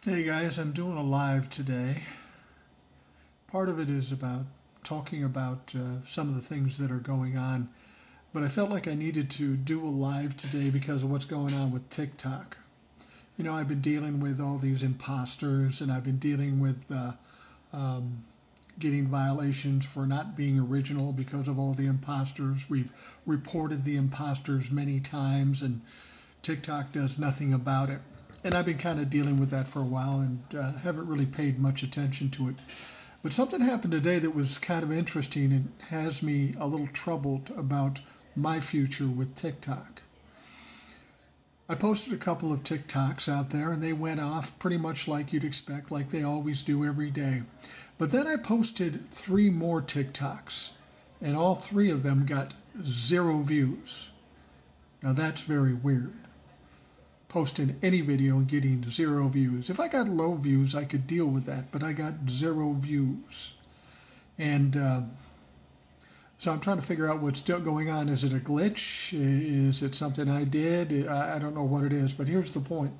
Hey guys, I'm doing a live today. Part of it is about talking about some of the things that are going on, but I felt like I needed to do a live today because of what's going on with TikTok. You know, I've been dealing with all these imposters, and I've been dealing with getting violations for not being original because of all the imposters. We've reported the imposters many times, and TikTok does nothing about it. And I've been kind of dealing with that for a while and haven't really paid much attention to it. But something happened today that was kind of interesting and has me a little troubled about my future with TikTok. I posted a couple of TikToks out there and they went off pretty much like you'd expect, like they always do every day. But then I posted 3 more TikToks and all 3 of them got 0 views. Now that's very weird. Posting any video and getting 0 views. If I got low views, I could deal with that, but I got 0 views. And so I'm trying to figure out what's going on. Is it a glitch? Is it something I did? I don't know what it is, but here's the point.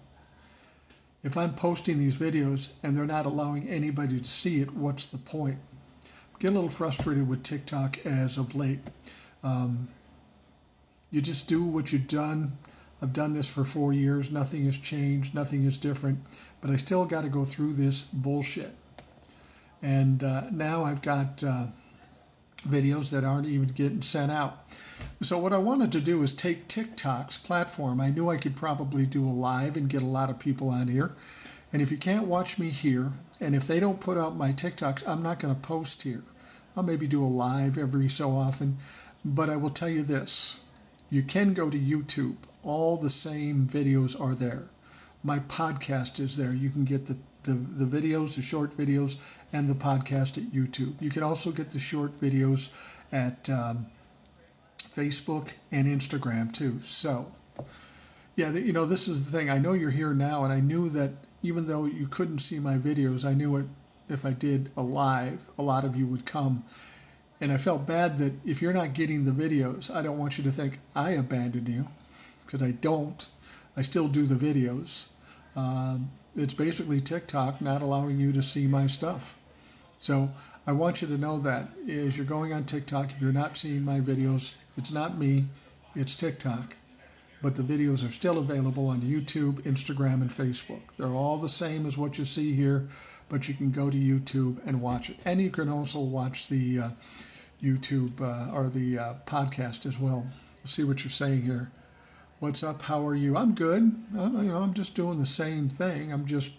If I'm posting these videos and they're not allowing anybody to see it, what's the point? I get a little frustrated with TikTok as of late. You just do what you've done. I've done this for 4 years. Nothing has changed. Nothing is different. But I still got to go through this bullshit. And now I've got videos that aren't even getting sent out. So what I wanted to do is take TikTok's platform. I knew I could probably do a live and get a lot of people on here. And if you can't watch me here, and if they don't put out my TikToks, I'm not going to post here. I'll maybe do a live every so often. But I will tell you this. You can go to YouTube. All the same videos are there. My podcast is there. You can get the videos, the short videos, and the podcast at YouTube. You can also get the short videos at Facebook and Instagram too. So, yeah, this is the thing. I know you're here now, and I knew that even though you couldn't see my videos, I knew it. If I did a live, a lot of you would come. And I felt bad that if you're not getting the videos, I don't want you to think I abandoned you, because I don't. I still do the videos. It's basically TikTok not allowing you to see my stuff. So I want you to know that as you're going on TikTok, if you're not seeing my videos, it's not me, it's TikTok. But the videos are still available on YouTube, Instagram, and Facebook. They're all the same as what you see here, but you can go to YouTube and watch it. And you can also watch the YouTube or the podcast as well. See what you're saying here. What's up? How are you? I'm good. I'm just doing the same thing. I'm just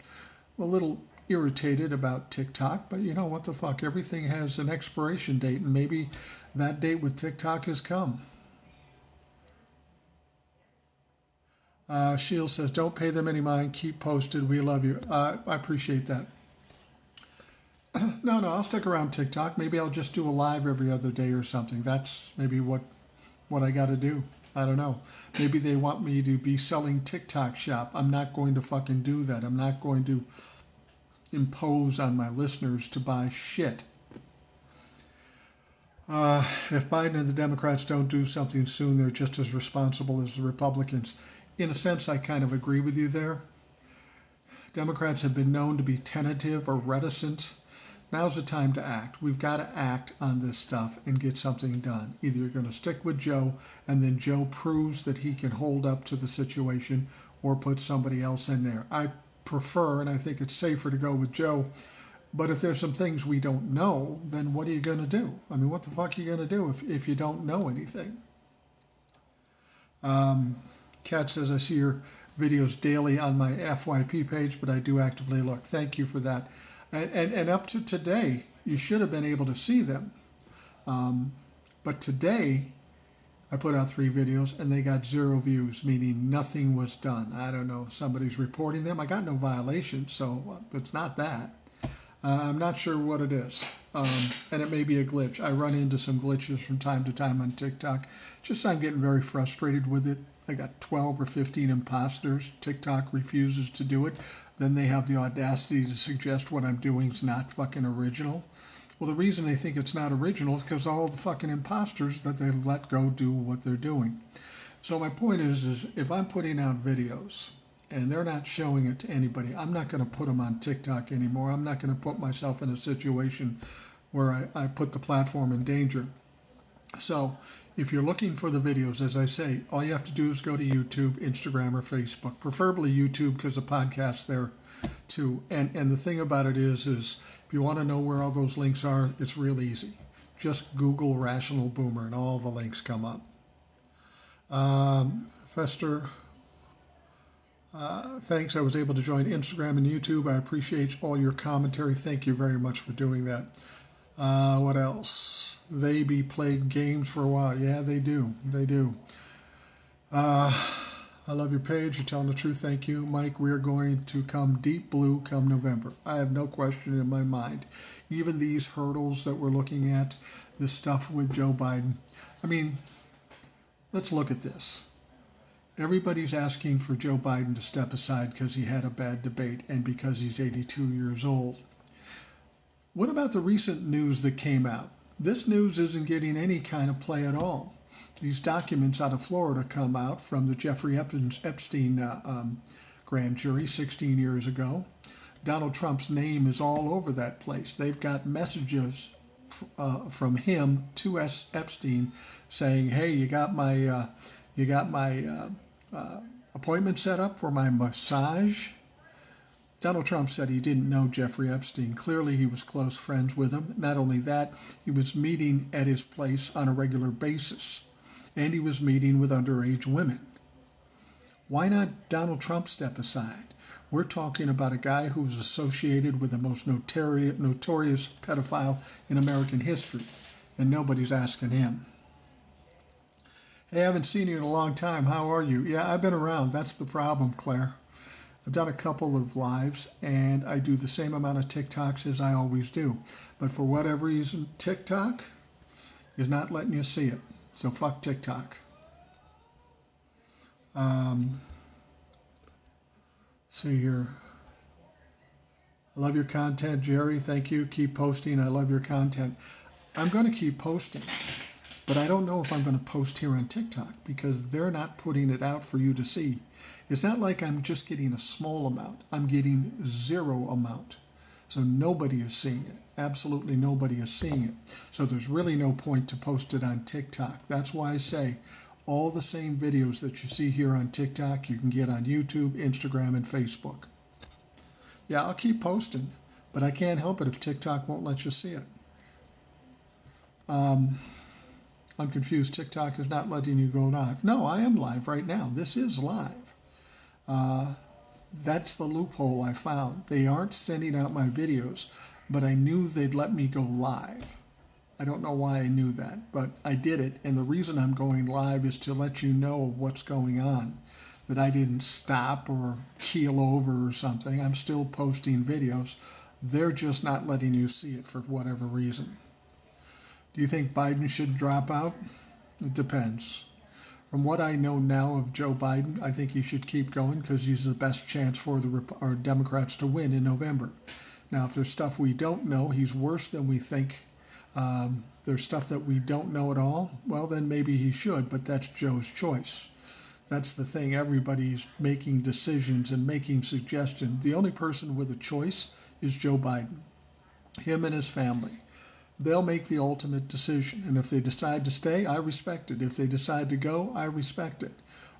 a little irritated about TikTok, but you know what the fuck? Everything has an expiration date, and maybe that date with TikTok has come. Shield says, don't pay them any mind. Keep posted. We love you. I appreciate that. No, I'll stick around TikTok. Maybe I'll just do a live every other day or something. That's maybe what I got to do. I don't know. Maybe they want me to be selling TikTok shop. I'm not going to fucking do that. I'm not going to impose on my listeners to buy shit. If Biden and the Democrats don't do something soon, they're just as responsible as the Republicans. In a sense, I kind of agree with you there. Democrats have been known to be tentative or reticent. Now's the time to act. We've got to act on this stuff and get something done. Either you're going to stick with Joe, and then Joe proves that he can hold up to the situation, or put somebody else in there. I prefer, and I think it's safer to go with Joe. But if there's some things we don't know, then what are you going to do? I mean, what the fuck are you going to do if you don't know anything? Kat says, I see your videos daily on my FYP page, but I do actively look. Thank you for that. And up to today, you should have been able to see them. But today, I put out 3 videos, and they got 0 views, meaning nothing was done. I don't know if somebody's reporting them. I got no violations, so it's not that. I'm not sure what it is. And it may be a glitch. I run into some glitches from time to time on TikTok. Just I'm getting very frustrated with it. I got 12 or 15 imposters. TikTok refuses to do it. Then they have the audacity to suggest what I'm doing is not fucking original. Well, the reason they think it's not original is because all the fucking imposters that they let go do what they're doing. So my point is if I'm putting out videos and they're not showing it to anybody. I'm not going to put them on TikTok anymore. I'm not going to put myself in a situation where I put the platform in danger. So if you're looking for the videos, as I say, all you have to do is go to YouTube, Instagram, or Facebook, preferably YouTube because the podcast's there too. And the thing about it is if you want to know where all those links are, it's real easy. Just Google Rational Boomer and all the links come up. Fester, thanks. I was able to join Instagram and YouTube. I appreciate all your commentary. Thank you very much for doing that. What else? They be playing games for a while. Yeah, they do. They do. I love your page. You're telling the truth. Thank you, Mike. We are going to come deep blue come November. I have no question in my mind. Even these hurdles that we're looking at, this stuff with Joe Biden. I mean, let's look at this. Everybody's asking for Joe Biden to step aside because he had a bad debate and because he's 82 years old. What about the recent news that came out? This news isn't getting any kind of play at all. These documents out of Florida come out from the Jeffrey Epstein grand jury 16 years ago. Donald Trump's name is all over that place. They've got messages from him to Epstein saying, "Hey, you got my appointment set up for my massage." Donald Trump said he didn't know Jeffrey Epstein. Clearly, he was close friends with him. Not only that, he was meeting at his place on a regular basis, and he was meeting with underage women. Why not Donald Trump step aside? We're talking about a guy who was associated with the most notorious pedophile in American history, and nobody's asking him. Hey, I haven't seen you in a long time. How are you? Yeah, I've been around. That's the problem, Claire. I've done a couple of lives, and I do the same amount of TikToks as I always do. But for whatever reason, TikTok is not letting you see it. So fuck TikTok. See here. I love your content, Jerry. Thank you. Keep posting. I love your content. I'm going to keep posting, but I don't know if I'm going to post here on TikTok because they're not putting it out for you to see. It's not like I'm just getting a small amount. I'm getting zero amount. So nobody is seeing it. Absolutely nobody is seeing it. So there's really no point to post it on TikTok. That's why I say all the same videos that you see here on TikTok, you can get on YouTube, Instagram, and Facebook. Yeah, I'll keep posting, but I can't help it if TikTok won't let you see it. I'm confused. TikTok is not letting you go live. No, I am live right now. This is live. That's the loophole I found. They aren't sending out my videos, but I knew they'd let me go live. I don't know why I knew that, but I did it. And the reason I'm going live is to let you know what's going on, that I didn't stop or keel over or something. I'm still posting videos. They're just not letting you see it for whatever reason. Do you think Biden should drop out? It depends. From what I know now of Joe Biden, I think he should keep going because he's the best chance for our Democrats to win in November. Now, if there's stuff we don't know, he's worse than we think. There's stuff that we don't know at all, well, then maybe he should, but that's Joe's choice. That's the thing. Everybody's making decisions and making suggestions. The only person with a choice is Joe Biden, him and his family. They'll make the ultimate decision. And if they decide to stay, I respect it. If they decide to go, I respect it.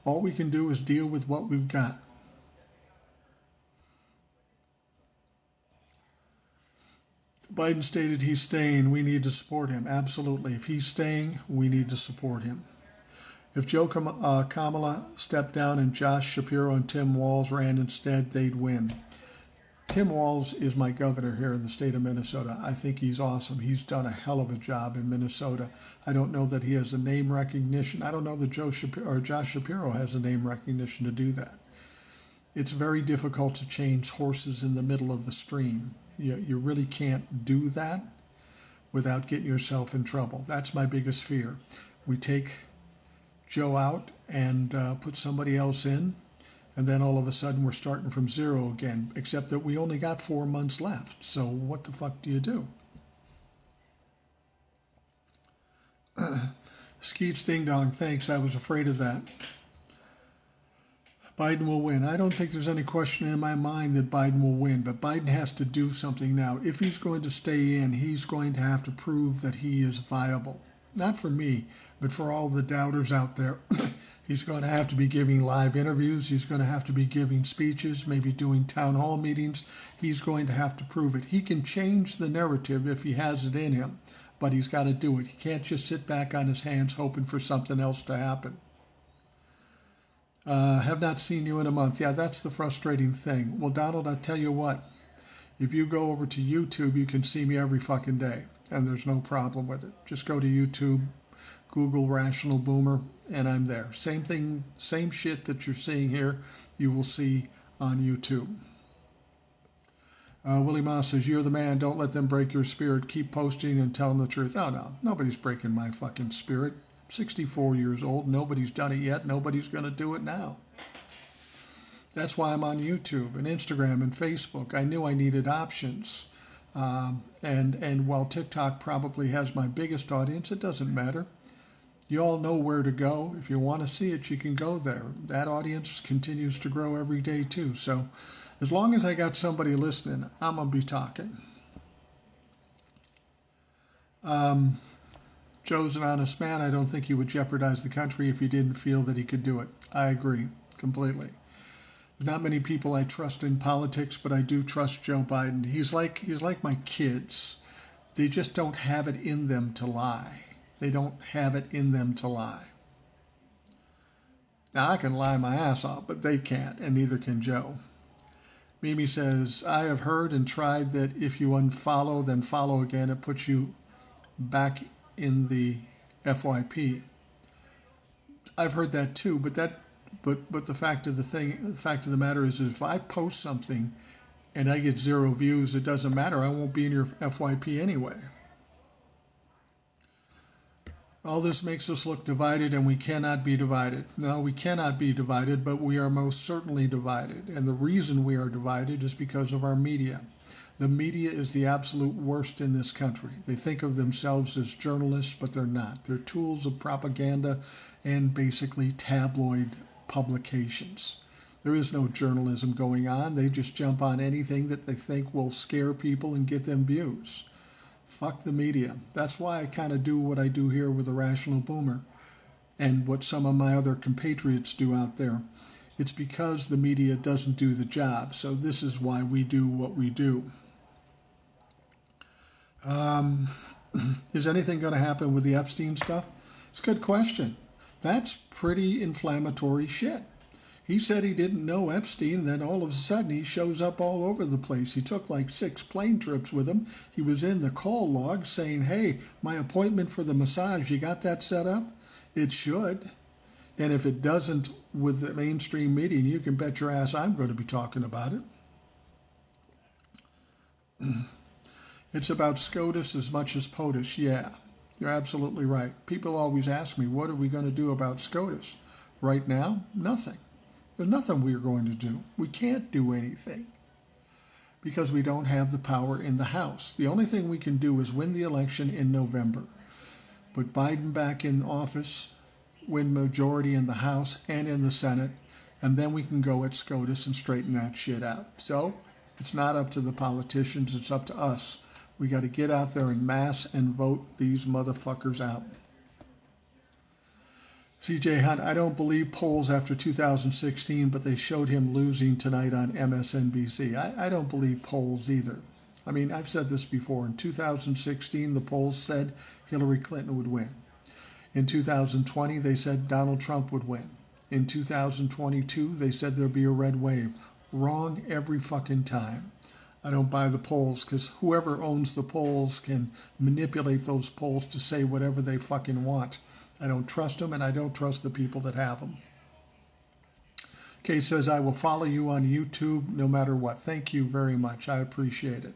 All we can do is deal with what we've got. Biden stated he's staying. We need to support him. Absolutely. If he's staying, we need to support him. If Joe Kamala stepped down and Josh Shapiro and Tim Walz ran instead, they'd win. Tim Walz is my governor here in the state of Minnesota. I think he's awesome. He's done a hell of a job in Minnesota. I don't know that he has the name recognition. I don't know that Josh Shapiro has the name recognition to do that. It's very difficult to change horses in the middle of the stream. You really can't do that without getting yourself in trouble. That's my biggest fear. We take Joe out and put somebody else in, and then all of a sudden we're starting from zero again, except that we only got 4 months left. So what the fuck do you do? Skeets Ding Dong, thanks. I was afraid of that. Biden will win. I don't think there's any question in my mind that Biden will win, but Biden has to do something now. If he's going to stay in, he's going to have to prove that he is viable. Not for me, but for all the doubters out there. He's going to have to be giving live interviews. He's going to have to be giving speeches, maybe doing town hall meetings. He's going to have to prove it. He can change the narrative if he has it in him, but he's got to do it. He can't just sit back on his hands hoping for something else to happen. Have not seen you in a month. Yeah, that's the frustrating thing. Well, Donald, I tell you what, if you go over to YouTube, you can see me every fucking day, and there's no problem with it. Just go to YouTube, Google Rational Boomer, and I'm there. Same thing, same shit that you're seeing here, you will see on YouTube. Willie Moss says, you're the man. Don't let them break your spirit. Keep posting and telling the truth. Oh, no. Nobody's breaking my fucking spirit. 64 years old. Nobody's done it yet. Nobody's going to do it now. That's why I'm on YouTube and Instagram and Facebook. I knew I needed options. And while TikTok probably has my biggest audience, it doesn't matter. You all know where to go. If you want to see it, you can go there. That audience continues to grow every day too. So as long as I got somebody listening, I'm going to be talking. Joe's an honest man. I don't think he would jeopardize the country if he didn't feel that he could do it. I agree completely. There's not many people I trust in politics, but I do trust Joe Biden. He's like my kids. They just don't have it in them to lie. They don't have it in them to lie. Now, I can lie my ass off, but they can't, and neither can Joe. Mimi says, I have heard and tried that if you unfollow, then follow again, it puts you back in the FYP. I've heard that too, but the fact of the matter is if I post something and I get 0 views, it doesn't matter. I won't be in your FYP anyway. All this makes us look divided, and we cannot be divided. No, we cannot be divided, but we are most certainly divided. And the reason we are divided is because of our media. The media is the absolute worst in this country. They think of themselves as journalists, but they're not. They're tools of propaganda and basically tabloid publications. There is no journalism going on. They just jump on anything that they think will scare people and get them views. Fuck the media. That's why I kind of do what I do here with the Rational Boomer and what some of my other compatriots do out there. It's because the media doesn't do the job. So this is why we do what we do. Is anything going to happen with the Epstein stuff? It's a good question. That's pretty inflammatory shit. He said he didn't know Epstein, then all of a sudden he shows up all over the place. He took like 6 plane trips with him. He was in the call log saying, hey, my appointment for the massage, you got that set up? It should. And if it doesn't with the mainstream media, you can bet your ass I'm going to be talking about it. It's about SCOTUS as much as POTUS. Yeah, you're absolutely right. People always ask me, what are we going to do about SCOTUS? Right now, nothing. There's nothing we're going to do. We can't do anything because we don't have the power in the House. The only thing we can do is win the election in November, put Biden back in office, win majority in the House and in the Senate, and then we can go at SCOTUS and straighten that shit out. So it's not up to the politicians, it's up to us. We got to get out there en masse and vote these motherfuckers out. CJ Hunt, I don't believe polls after 2016, but they showed him losing tonight on MSNBC. I don't believe polls either. I mean, I've said this before. In 2016, the polls said Hillary Clinton would win. In 2020, they said Donald Trump would win. In 2022, they said there'd be a red wave. Wrong every fucking time. I don't buy the polls because whoever owns the polls can manipulate those polls to say whatever they fucking want. I don't trust them, and I don't trust the people that have them. Kate says, I will follow you on YouTube no matter what. Thank you very much. I appreciate it.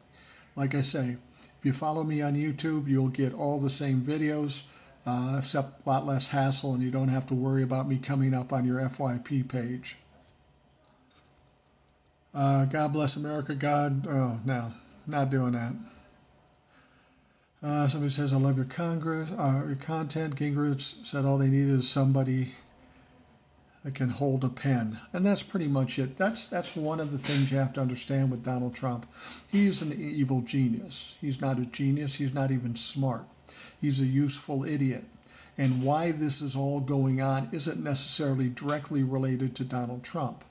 Like I say, if you follow me on YouTube, you'll get all the same videos, except a lot less hassle, and you don't have to worry about me coming up on your FYP page. God bless America, God. Oh, no, not doing that. Somebody says, I love your content. Gingrich said all they needed is somebody that can hold a pen. And that's pretty much it. That's one of the things you have to understand with Donald Trump. He's an evil genius. He's not a genius. He's not even smart. He's a useful idiot. And why this is all going on isn't necessarily directly related to Donald Trump.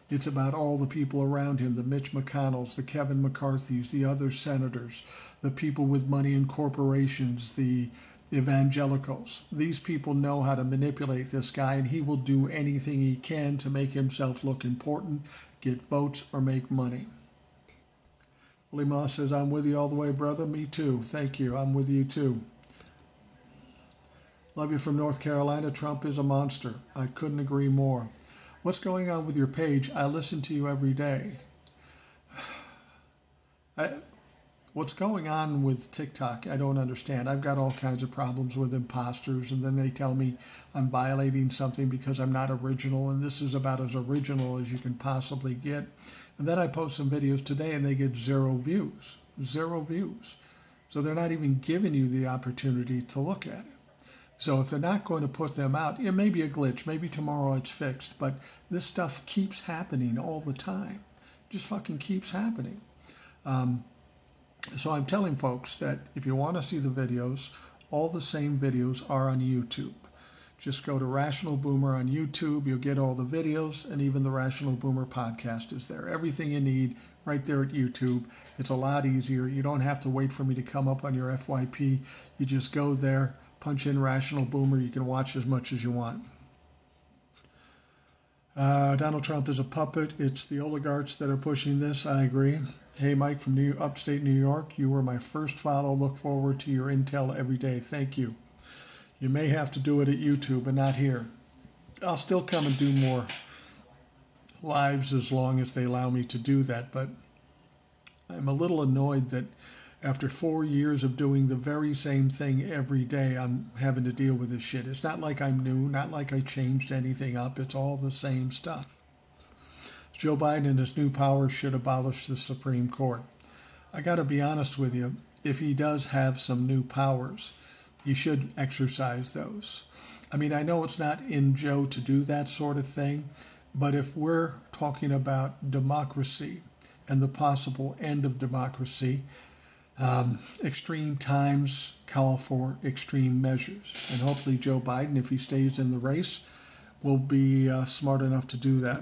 It's about all the people around him, the Mitch McConnells, the Kevin McCarthys, the other senators, the people with money in corporations, the evangelicals. These people know how to manipulate this guy, and he will do anything he can to make himself look important, get votes, or make money. Willie Moss says, I'm with you all the way, brother. Me too. Thank you. I'm with you too. Love you from North Carolina. Trump is a monster. I couldn't agree more. What's going on with your page? I listen to you every day. What's going on with TikTok? I don't understand. I've got all kinds of problems with imposters, and then they tell me I'm violating something because I'm not original, and this is about as original as you can possibly get. And then I post some videos today, and they get 0 views. 0 views. So they're not even giving you the opportunity to look at it. So if they're not going to put them out, it may be a glitch. Maybe tomorrow it's fixed. But this stuff keeps happening all the time. Just fucking keeps happening. So I'm telling folks that if you want to see the videos, all the same videos are on YouTube. Just go to Rational Boomer on YouTube. You'll get all the videos, and even the Rational Boomer podcast is there. Everything you need right there at YouTube. It's a lot easier. You don't have to wait for me to come up on your FYP. You just go there, punch in Rational Boomer. You can watch as much as you want. Donald Trump is a puppet. It's the oligarchs that are pushing this. I agree. Hey, Mike from upstate New York. You were my first follow. Look forward to your intel every day. Thank you. You may have to do it at YouTube, but not here. I'll still come and do more lives as long as they allow me to do that. But I'm a little annoyed that after 4 years of doing the very same thing every day, I'm having to deal with this shit. It's not like I'm new, not like I changed anything up. It's all the same stuff. Joe Biden and his new powers should abolish the Supreme Court. I got to be honest with you. If he does have some new powers, he should exercise those. I mean, I know it's not in Joe to do that sort of thing, but if we're talking about democracy and the possible end of democracy, extreme times call for extreme measures. And hopefully Joe Biden, if he stays in the race, will be smart enough to do that.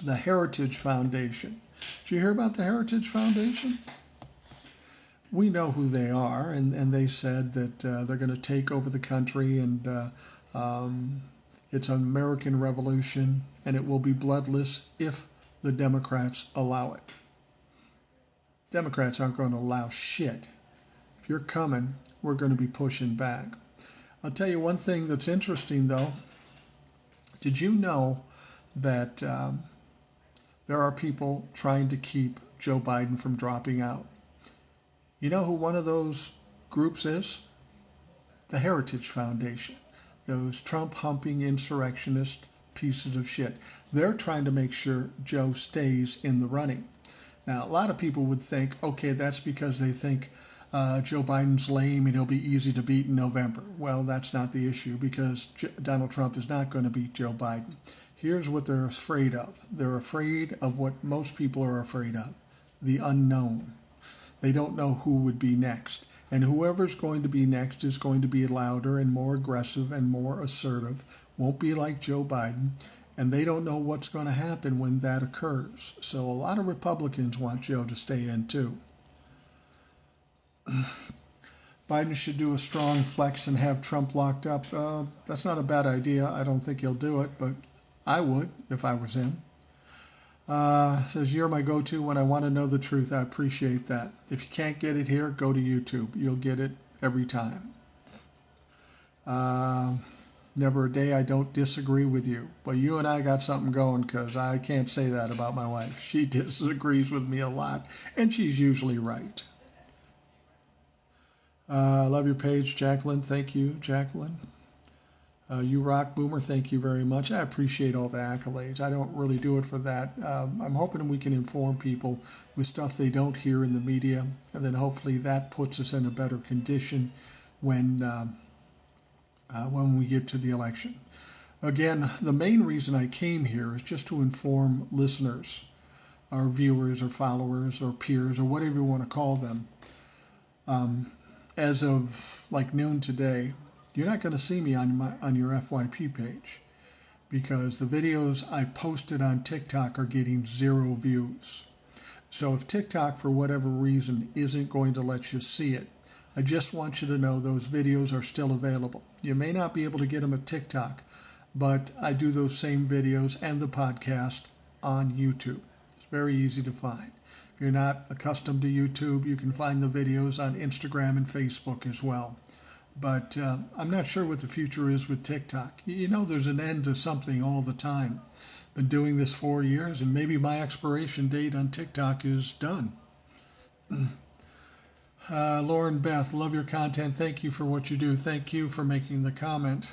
The Heritage Foundation. Did you hear about the Heritage Foundation? We know who they are, and they said that they're going to take over the country, and it's an American revolution, and it will be bloodless if the Democrats allow it. Democrats aren't going to allow shit. If you're coming, we're going to be pushing back. I'll tell you one thing that's interesting, though. Did you know that there are people trying to keep Joe Biden from dropping out? You know who one of those groups is? The Heritage Foundation. Those Trump-humping insurrectionist pieces of shit. They're trying to make sure Joe stays in the running. Now, a lot of people would think, okay, that's because they think Joe Biden's lame and he'll be easy to beat in November. Well, that's not the issue, because Donald Trump is not going to beat Joe Biden. Here's what they're afraid of. They're afraid of what most people are afraid of, the unknown. They don't know who would be next. And whoever's going to be next is going to be louder and more aggressive and more assertive, won't be like Joe Biden. And they don't know what's going to happen when that occurs. So a lot of Republicans want Joe to stay in too. Biden should do a strong flex and have Trump locked up. That's not a bad idea. I don't think he'll do it, but I would if I was him. Says, you're my go-to when I want to know the truth. I appreciate that. If you can't get it here, go to YouTube. You'll get it every time. Never a day I don't disagree with you. But you and I got something going, because I can't say that about my wife. She disagrees with me a lot, and she's usually right. I love your page, Jacqueline. Thank you, Jacqueline. You rock, Boomer. Thank you very much. I appreciate all the accolades. I don't really do it for that. I'm hoping we can inform people with stuff they don't hear in the media, and then hopefully that puts us in a better condition when we get to the election. Again, the main reason I came here is just to inform listeners, our viewers or followers or peers or whatever you want to call them. As of like noon today, you're not going to see me on your FYP page because the videos I posted on TikTok are getting 0 views. So if TikTok, for whatever reason, isn't going to let you see it, I just want you to know those videos are still available. You may not be able to get them at TikTok, but I do those same videos and the podcast on YouTube. It's very easy to find. If you're not accustomed to YouTube, you can find the videos on Instagram and Facebook as well. But I'm not sure what the future is with TikTok. You know, there's an end to something all the time. Been doing this 4 years, and maybe my expiration date on TikTok is done. Lauren Beth, love your content. Thank you for what you do. Thank you for making the comment.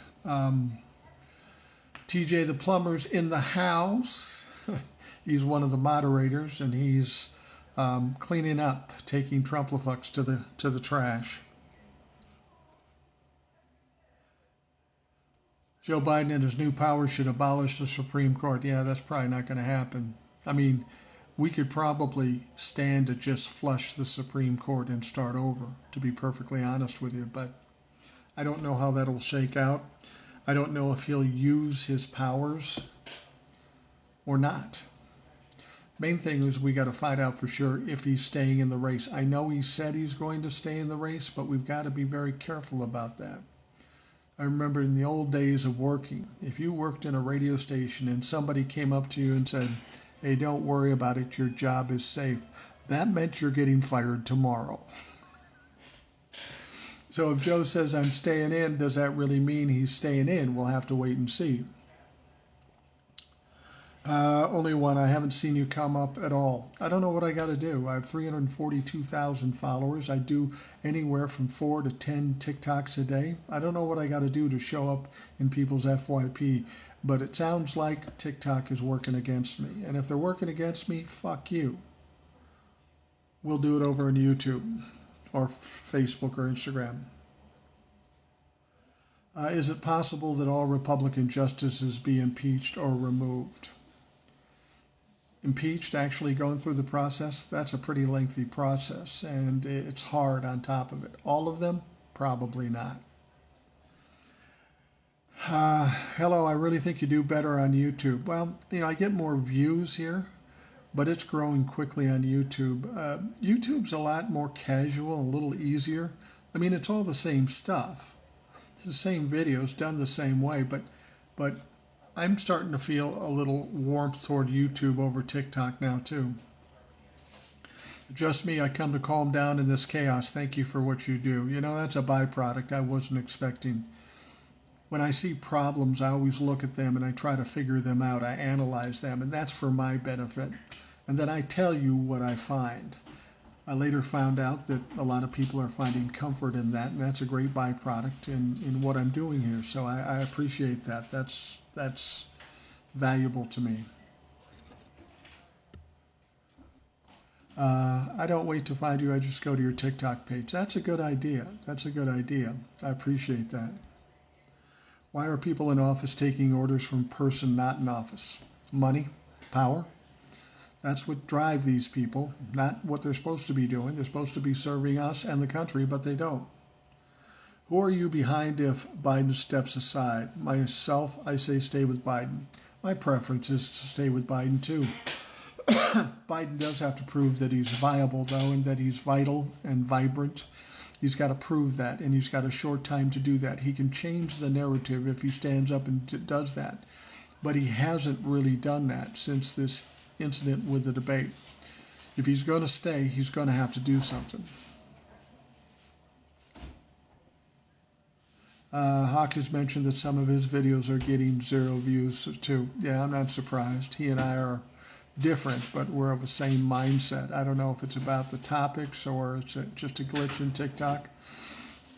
TJ the Plumber's in the house. He's one of the moderators, and he's cleaning up, taking Trumplefux to the trash. Joe Biden and his new powers should abolish the Supreme Court. Yeah, that's probably not going to happen. I mean, we could probably stand to just flush the Supreme Court and start over, to be perfectly honest with you. But I don't know how that'll shake out. I don't know if he'll use his powers or not. Main thing is we got to find out for sure if he's staying in the race. I know he said he's going to stay in the race, but we've got to be very careful about that. I remember in the old days of working, if you worked in a radio station and somebody came up to you and said, hey, don't worry about it, your job is safe, that meant you're getting fired tomorrow. So if Joe says I'm staying in, does that really mean he's staying in? We'll have to wait and see. Only one, I haven't seen you come up at all. I don't know what I got to do. I have 342,000 followers. I do anywhere from 4 to 10 TikToks a day. I don't know what I got to do to show up in people's FYP, but it sounds like TikTok is working against me. And if they're working against me, fuck you. We'll do it over on YouTube or Facebook or Instagram. Is it possible that all Republican justices be impeached or removed? Impeached, actually going through the process, that's a pretty lengthy process, and it's hard on top of it. All of them? Probably not. Hello, I really think you do better on YouTube. Well, you know, I get more views here, but it's growing quickly on YouTube. YouTube's a lot more casual, a little easier. I mean, it's all the same stuff. It's the same videos done the same way, but I'm starting to feel a little warmth toward YouTube over TikTok now too. Just me, I come to calm down in this chaos. Thank you for what you do. You know, that's a byproduct I wasn't expecting. When I see problems, I always look at them and I try to figure them out. I analyze them, and that's for my benefit. And then I tell you what I find. I later found out that a lot of people are finding comfort in that, and that's a great byproduct in what I'm doing here. So I appreciate that. That's valuable to me. I don't wait to find you. I just go to your TikTok page. That's a good idea. That's a good idea. I appreciate that. Why are people in office taking orders from a person not in office? Money? Power? That's what drive these people, not what they're supposed to be doing. They're supposed to be serving us and the country, but they don't. Who are you behind if Biden steps aside? Myself, I say stay with Biden. My preference is to stay with Biden too. Biden does have to prove that he's viable, though, and that he's vital and vibrant. He's got to prove that, and he's got a short time to do that. He can change the narrative if he stands up and does that. But he hasn't really done that since this incident with the debate. If he's going to stay, he's going to have to do something. Hawk has mentioned that some of his videos are getting 0 views too. Yeah, I'm not surprised. He and I are different, but we're of the same mindset. I don't know if it's about the topics or it's just a glitch in TikTok.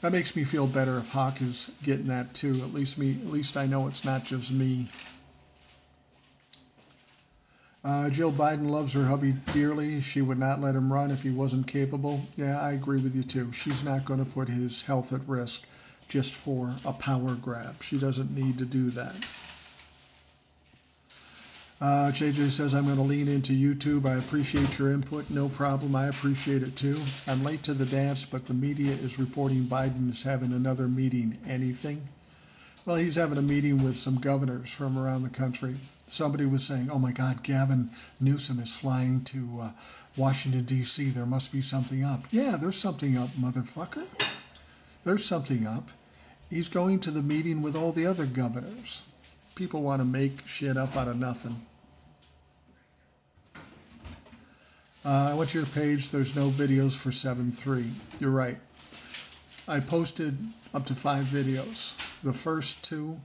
That makes me feel better if Hawk is getting that too. At least I know it's not just me. Jill Biden loves her hubby dearly. She would not let him run if he wasn't capable. Yeah, I agree with you too. She's not going to put his health at risk just for a power grab. She doesn't need to do that. JJ says, I'm going to lean into YouTube. I appreciate your input. No problem. I appreciate it too. I'm late to the dance, but the media is reporting Biden is having another meeting. Anything? Well, he's having a meeting with some governors from around the country. Somebody was saying, oh my God, Gavin Newsom is flying to Washington, D.C. There must be something up. Yeah, there's something up, motherfucker. There's something up. He's going to the meeting with all the other governors. People want to make shit up out of nothing. I went to your page. There's no videos for 7.3. You're right. I posted up to 5 videos. The first 2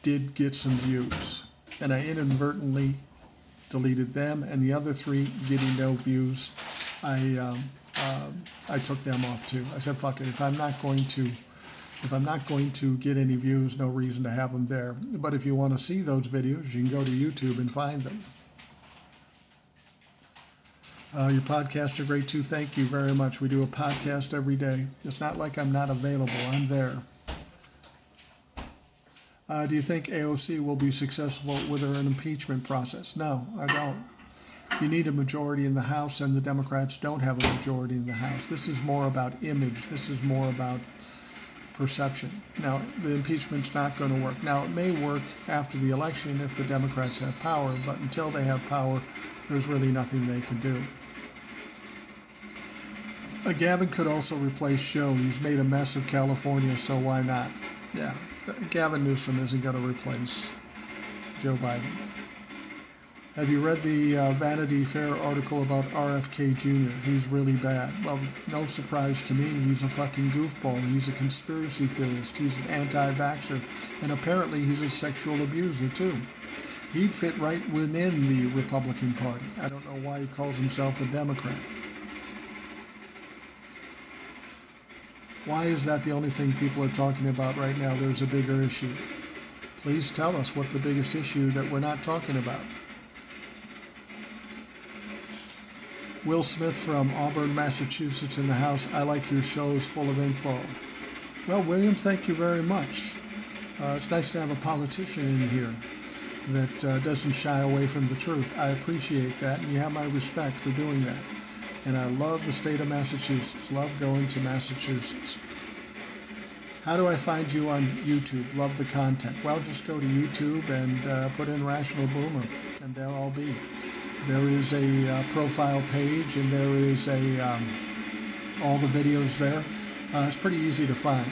did get some views, and I inadvertently deleted them, and the other 3 getting no views, I took them off too. I said, fuck it. If I'm not going to get any views, no reason to have them there. But if you want to see those videos, you can go to YouTube and find them. Your podcasts are great too. Thank you very much. We do a podcast every day. It's not like I'm not available. I'm there. Do you think AOC will be successful with her impeachment process? No, I don't. You need a majority in the House, and the Democrats don't have a majority in the House. This is more about image. This is more about perception. Now, the impeachment's not going to work. Now, it may work after the election if the Democrats have power, but until they have power, there's really nothing they can do. Gavin could also replace Joe. He's made a mess of California, so why not? Yeah, Gavin Newsom isn't going to replace Joe Biden. Have you read the Vanity Fair article about RFK Jr.? He's really bad. Well, no surprise to me. He's a fucking goofball. He's a conspiracy theorist. He's an anti-vaxxer. And apparently he's a sexual abuser, too. He'd fit right within the Republican Party. I don't know why he calls himself a Democrat. Why is that the only thing people are talking about right now? There's a bigger issue. Please tell us what the biggest issue that we're not talking about. Will Smith from Auburn, Massachusetts in the house. I like your shows full of info. Well, William, thank you very much. It's nice to have a politician in here that doesn't shy away from the truth. I appreciate that, and you have my respect for doing that. And I love the state of Massachusetts. Love going to Massachusetts. How do I find you on YouTube? Love the content. Well, just go to YouTube and put in Rational Boomer, and there I'll be. There is a profile page, and there is all the videos there. It's pretty easy to find.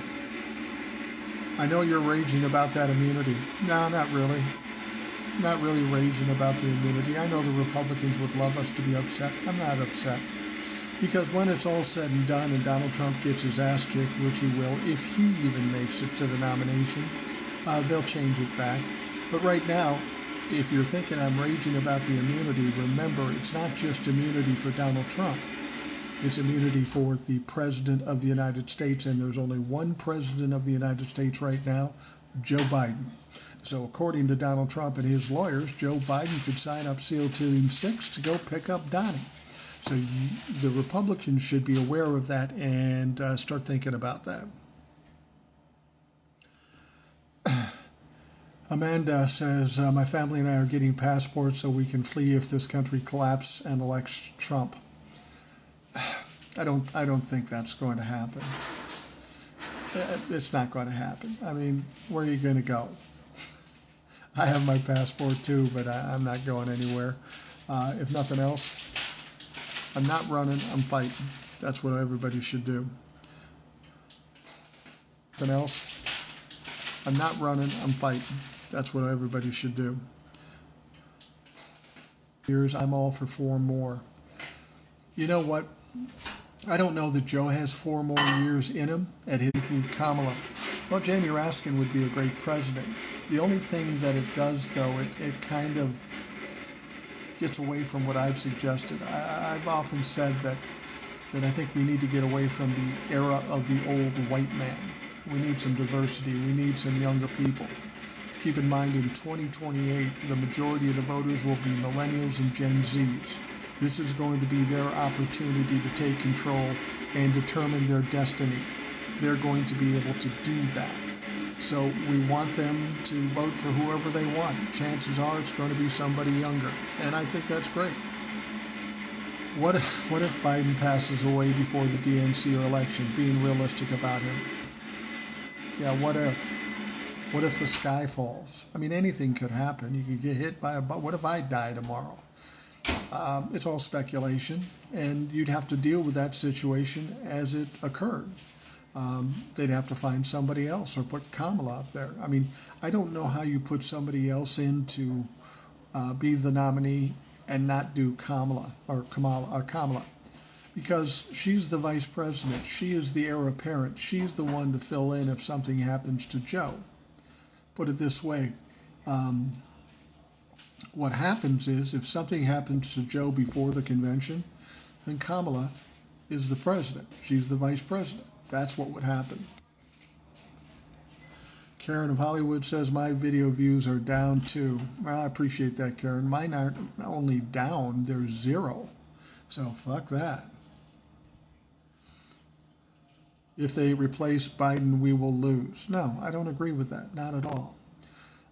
I know you're raging about that immunity. No, not really. Not really raging about the immunity. I know the Republicans would love us to be upset. I'm not upset. Because when it's all said and done and Donald Trump gets his ass kicked, which he will, if he even makes it to the nomination, they'll change it back. But right now, if you're thinking I'm raging about the immunity, remember, it's not just immunity for Donald Trump. It's immunity for the President of the United States, and there's only one President of the United States right now, Joe Biden. So according to Donald Trump and his lawyers, Joe Biden could sign up SEAL Team 6 to go pick up Donnie. So the Republicans should be aware of that and start thinking about that. Amanda says, my family and I are getting passports so we can flee if this country collapses and elects Trump. I don't think that's going to happen. It's not going to happen. I mean, where are you going to go? I have my passport too, but I'm not going anywhere. If nothing else, I'm not running, I'm fighting. That's what everybody should do. Nothing else, I'm not running, I'm fighting. That's what everybody should do. Years, I'm all for 4 more. You know what? I don't know that Joe has 4 more years in him at his Kamala. Well, Jamie Raskin would be a great president. The only thing that it does, though, it kind of gets away from what I've suggested. I've often said that I think we need to get away from the era of the old white man. We need some diversity. We need some younger people. Keep in mind, in 2028, the majority of the voters will be millennials and Gen Zs. This is going to be their opportunity to take control and determine their destiny. They're going to be able to do that. So we want them to vote for whoever they want. Chances are it's going to be somebody younger. And I think that's great. What if Biden passes away before the DNC election, being realistic about him? Yeah, what if? What if the sky falls? I mean, anything could happen. You could get hit by a bus. What if I die tomorrow? It's all speculation, and you'd have to deal with that situation as it occurred. They'd have to find somebody else or put Kamala up there. I mean, I don't know how you put somebody else in to be the nominee and not do Kamala, because she's the vice president. She is the heir apparent. She's the one to fill in if something happens to Joe. Put it this way. What happens is if something happens to Joe before the convention, then Kamala is the president. She's the vice president. That's what would happen. Karen of Hollywood says my video views are down too. Well, I appreciate that, Karen. Mine aren't only down, they're 0. So fuck that. If they replace Biden, we will lose. No, I don't agree with that. Not at all.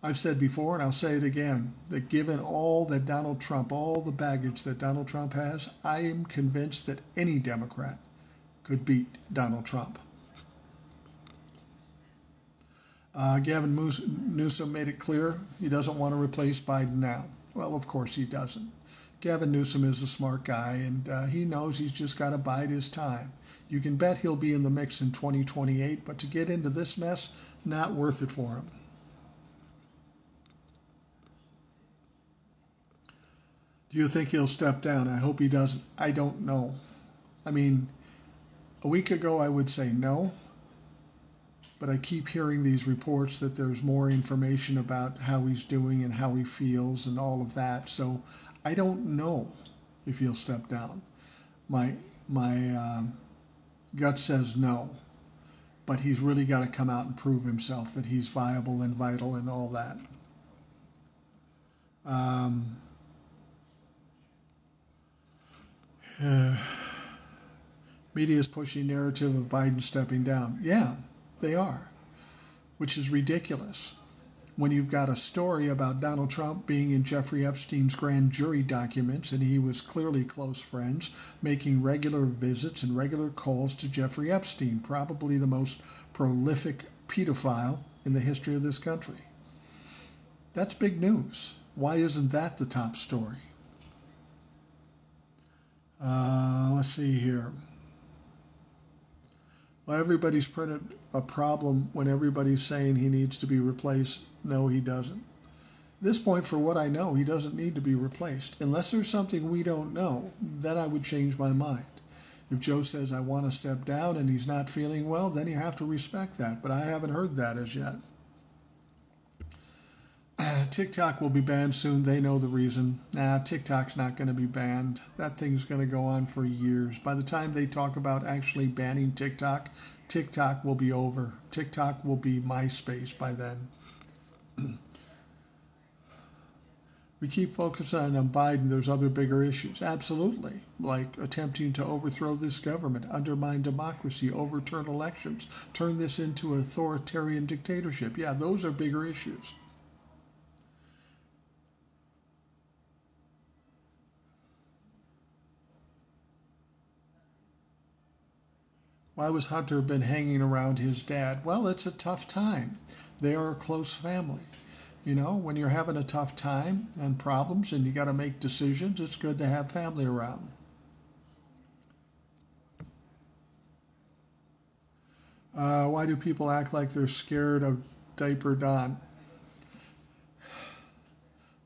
I've said before, and I'll say it again, that given all that Donald Trump, all the baggage that Donald Trump has, I am convinced that any Democrat could beat Donald Trump. Gavin Newsom made it clear he doesn't want to replace Biden now. Well, of course he doesn't. Gavin Newsom is a smart guy, and he knows he's just got to bide his time. You can bet he'll be in the mix in 2028, but to get into this mess, not worth it for him. Do you think he'll step down? I hope he doesn't. I don't know. I mean, a week ago I would say no, but I keep hearing these reports that there's more information about how he's doing and how he feels and all of that. So I don't know if he'll step down. My gut says no, but he's really got to come out and prove himself that he's viable and vital and all that. Media is pushing narrative of Biden stepping down. Yeah, they are, which is ridiculous. When you've got a story about Donald Trump being in Jeffrey Epstein's grand jury documents, and he was clearly close friends, making regular visits and regular calls to Jeffrey Epstein, probably the most prolific pedophile in the history of this country. That's big news. Why isn't that the top story? Let's see here. Well, everybody's printed a problem when everybody's saying he needs to be replaced. No, he doesn't. At this point, for what I know, he doesn't need to be replaced. Unless there's something we don't know, then I would change my mind. If Joe says, I want to step down and he's not feeling well, then you have to respect that. But I haven't heard that as yet. TikTok will be banned soon. They know the reason. Nah, TikTok's not going to be banned. That thing's going to go on for years. By the time they talk about actually banning TikTok, TikTok will be over. TikTok will be MySpace by then. We keep focusing on Biden. There's other bigger issues. Absolutely. Like attempting to overthrow this government, undermine democracy, overturn elections, turn this into an authoritarian dictatorship. Yeah, those are bigger issues. Why was Hunter been hanging around his dad? Well, it's a tough time. They are a close family. You know, when you're having a tough time and problems and you got to make decisions, it's good to have family around. Why do people act like they're scared of Diaper Don?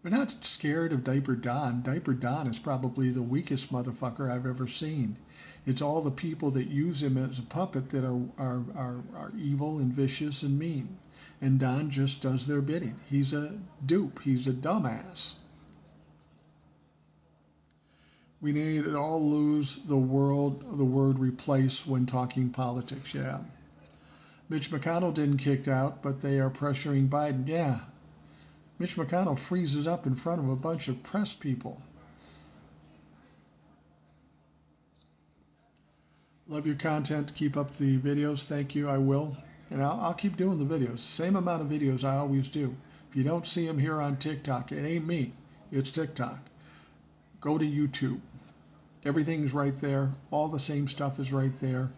They're not scared of Diaper Don. Diaper Don is probably the weakest motherfucker I've ever seen. It's all the people that use him as a puppet that are evil and vicious and mean. And Don just does their bidding. He's a dupe. He's a dumbass. We need to all lose the word replace when talking politics. Yeah. Mitch McConnell didn't kick out, but they are pressuring Biden. Yeah. Mitch McConnell freezes up in front of a bunch of press people. Love your content. Keep up the videos. Thank you. I will. And I'll keep doing the videos, same amount of videos I always do. If you don't see them here on TikTok, it ain't me, it's TikTok. Go to YouTube. Everything's right there. All the same stuff is right there.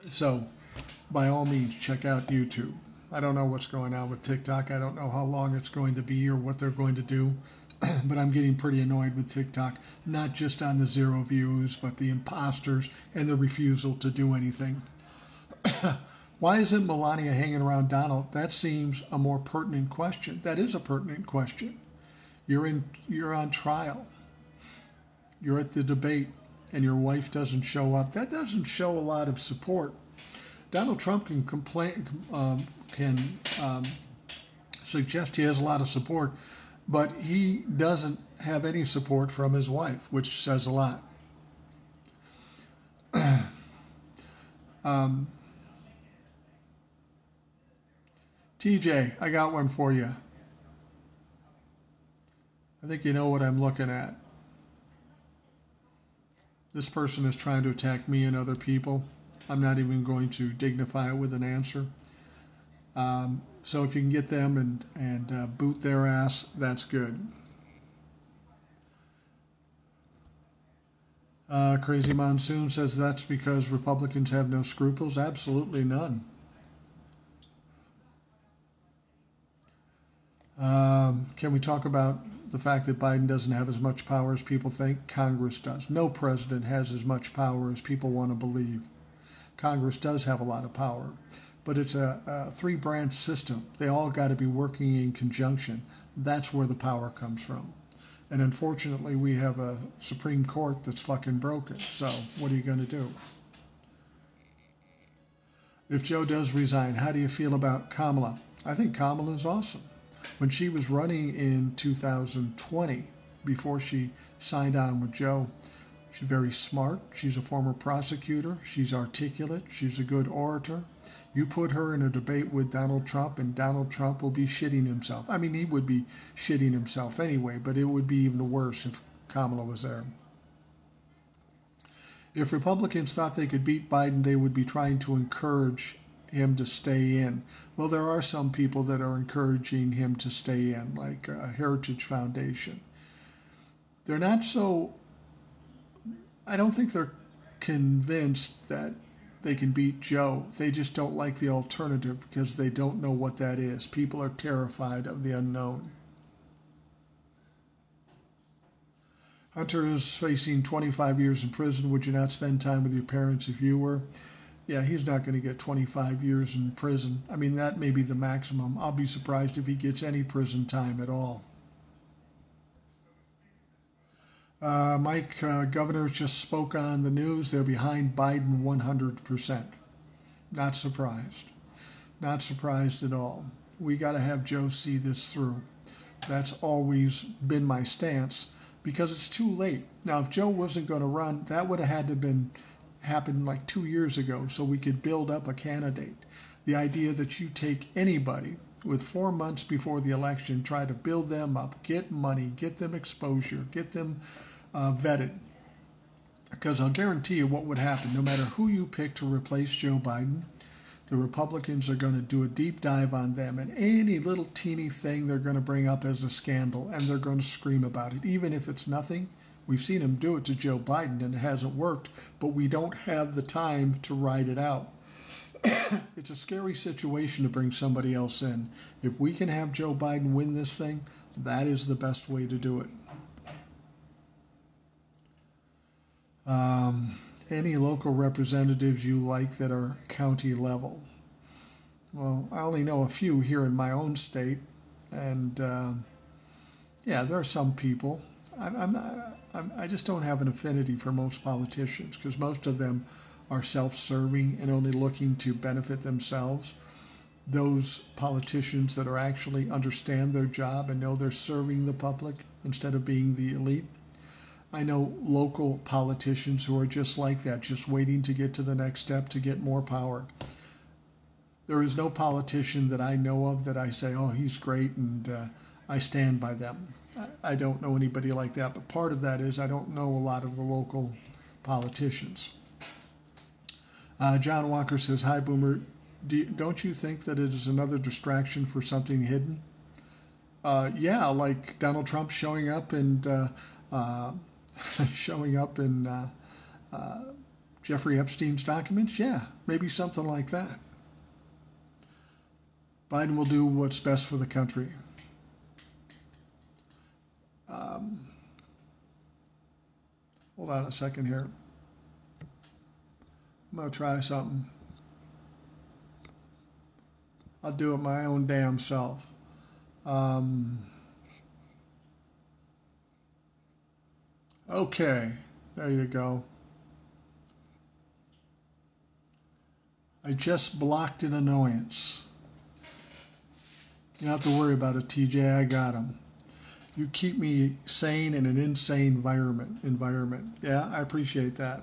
So, by all means, check out YouTube. I don't know what's going on with TikTok. I don't know how long it's going to be or what they're going to do. But I'm getting pretty annoyed with TikTok, not just on the 0 views, but the imposters and the refusal to do anything. Why isn't Melania hanging around Donald? That seems a more pertinent question. That is a pertinent question. You're on trial. You're at the debate, and your wife doesn't show up. That doesn't show a lot of support. Donald Trump can suggest he has a lot of support, but he doesn't have any support from his wife, which says a lot. TJ, I got one for you. I think you know what I'm looking at. This person is trying to attack me and other people. I'm not even going to dignify it with an answer. So if you can get them and boot their ass, that's good. Crazy Monsoon says that's because Republicans have no scruples. Absolutely none. Can we talk about the fact that Biden doesn't have as much power as people think? Congress does. No president has as much power as people want to believe. Congress does have a lot of power, but it's a three-branch system. They all got to be working in conjunction. That's where the power comes from. And unfortunately, we have a Supreme Court that's fucking broken. So what are you going to do? If Joe does resign, how do you feel about Kamala? I think Kamala is awesome. When she was running in 2020, before she signed on with Joe, she's very smart. She's a former prosecutor. She's articulate. She's a good orator. You put her in a debate with Donald Trump, and Donald Trump will be shitting himself. I mean, he would be shitting himself anyway, but it would be even worse if Kamala was there. If Republicans thought they could beat Biden, they would be trying to encourage him to stay in. Well, there are some people that are encouraging him to stay in, like Heritage Foundation. They're not so, I don't think they're convinced that they can beat Joe. They just don't like the alternative because they don't know what that is. People are terrified of the unknown. Hunter is facing 25 years in prison. Would you not spend time with your parents if you were? Yeah, he's not going to get 25 years in prison. I mean, that may be the maximum. I'll be surprised if he gets any prison time at all. Mike, governors just spoke on the news. They're behind Biden 100%. Not surprised. Not surprised at all. We got to have Joe see this through. That's always been my stance because it's too late. Now, if Joe wasn't going to run, that would have had to happened like 2 years ago so we could build up a candidate. The idea that you take anybody with 4 months before the election, try to build them up, get money, get them exposure, get them vetted. Because I'll guarantee you what would happen. No matter who you pick to replace Joe Biden, the Republicans are going to do a deep dive on them, and any little teeny thing they're going to bring up as a scandal, and they're going to scream about it, even if it's nothing. We've seen him do it to Joe Biden, and it hasn't worked, but we don't have the time to ride it out. It's a scary situation to bring somebody else in. If we can have Joe Biden win this thing, that is the best way to do it. Any local representatives you like that are county level? Well, I only know a few here in my own state, and yeah, there are some people. I just don't have an affinity for most politicians because most of them are self-serving and only looking to benefit themselves. Those politicians that are actually understand their job and know they're serving the public instead of being the elite. I know local politicians who are just like that, just waiting to get to the next step to get more power. There is no politician that I know of that I say, oh, he's great, and I stand by them. I don't know anybody like that, but part of that is I don't know a lot of the local politicians. John Walker says, "Hi, Boomer. Don't you think that it is another distraction for something hidden?" Yeah, like Donald Trump showing up and showing up in Jeffrey Epstein's documents. Yeah, maybe something like that. Biden will do what's best for the country. Hold on a second here. I'm going to try something. I'll do it my own damn self. Okay, there you go. I just blocked an annoyance. You don't have to worry about it, TJ. I got him. You keep me sane in an insane environment. Yeah, I appreciate that.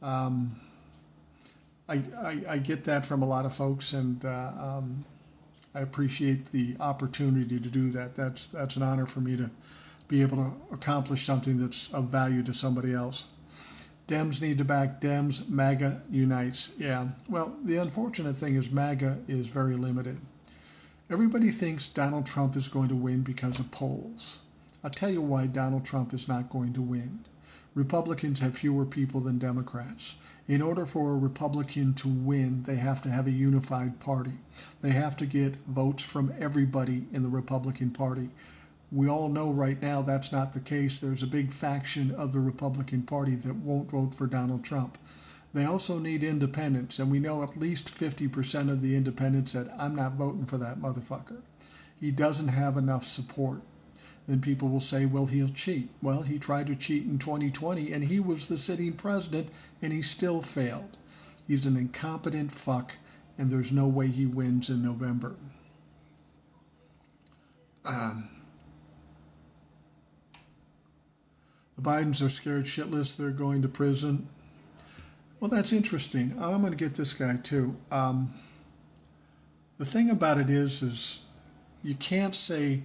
I get that from a lot of folks, and I appreciate the opportunity to do that. That's an honor for me to be able to accomplish something that's of value to somebody else. Dems need to back Dems. MAGA unites. Yeah. Well, the unfortunate thing is MAGA is very limited. Everybody thinks Donald Trump is going to win because of polls. I'll tell you why Donald Trump is not going to win. Republicans have fewer people than Democrats. In order for a Republican to win, they have to have a unified party. They have to get votes from everybody in the Republican Party. We all know right now that's not the case. There's a big faction of the Republican Party that won't vote for Donald Trump. They also need independents, and we know at least 50% of the independents said, "I'm not voting for that motherfucker. He doesn't have enough support." Then people will say, well, he'll cheat. Well, he tried to cheat in 2020, and he was the sitting president, and he still failed. He's an incompetent fuck, and there's no way he wins in November. The Bidens are scared shitless. They're going to prison. Well, that's interesting. I'm going to get this guy, too. The thing about it is you can't say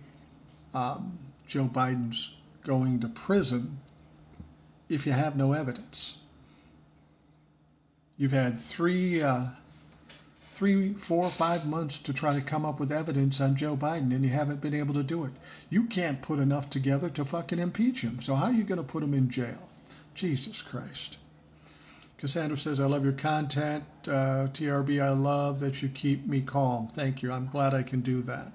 Joe Biden's going to prison if you have no evidence. You've had 3, 4, 5 months to try to come up with evidence on Joe Biden, and you haven't been able to do it. You can't put enough together to fucking impeach him. So how are you going to put him in jail? Jesus Christ. Cassandra says, I love your content. TRB, I love that you keep me calm. Thank you. I'm glad I can do that.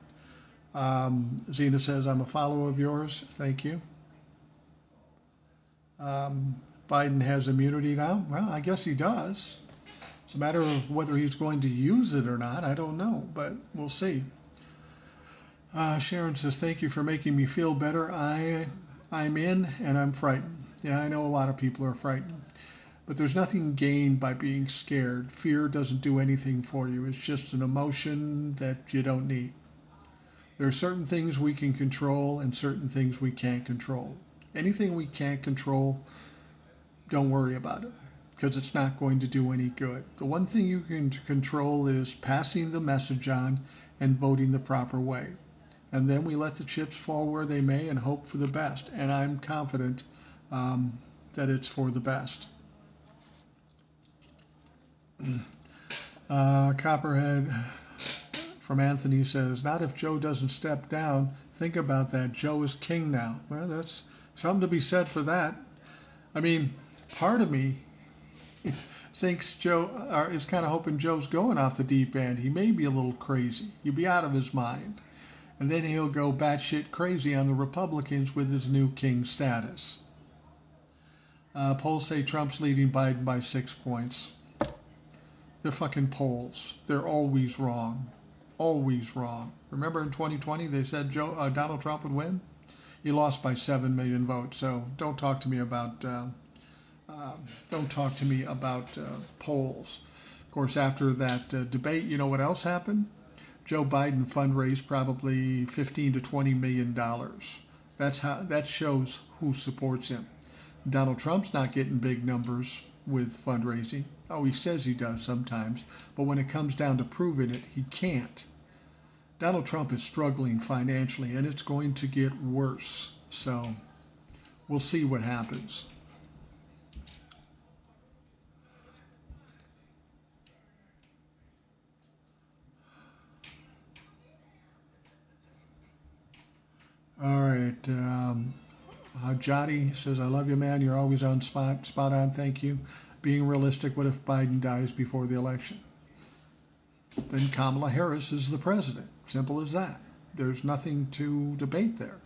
Zena says, I'm a follower of yours. Thank you. Biden has immunity now. Well, I guess he does. It's a matter of whether he's going to use it or not. I don't know, but we'll see. Sharon says, thank you for making me feel better. I'm in and I'm frightened. Yeah, I know a lot of people are frightened. But there's nothing gained by being scared. Fear doesn't do anything for you. It's just an emotion that you don't need. There are certain things we can control and certain things we can't control. Anything we can't control, don't worry about it, because it's not going to do any good. The one thing you can control is passing the message on and voting the proper way. And then we let the chips fall where they may and hope for the best. And I'm confident that it's for the best. Copperhead from Anthony says, not if Joe doesn't step down. Think about that. Joe is king now. Well, that's something to be said for that. I mean, part of me thinks Joe is kind of hoping Joe's going off the deep end. He may be a little crazy. He'll be out of his mind. And then he'll go batshit crazy on the Republicans with his new king status. Polls say Trump's leading Biden by 6 points. They're fucking polls. They're always wrong. Always wrong. Remember in 2020 they said Donald Trump would win? He lost by 7 million votes. So don't talk to me about polls. Of course, after that debate, you know what else happened? Joe Biden fundraised probably $15 to $20 million. That shows who supports him. Donald Trump's not getting big numbers with fundraising. Oh, he says he does sometimes, but when it comes down to proving it, he can't. Donald Trump is struggling financially, and it's going to get worse. So we'll see what happens. All right. Jotty says, I love you, man. You're always on spot on. Thank you. Being realistic, what if Biden dies before the election? Then Kamala Harris is the president. Simple as that. There's nothing to debate there.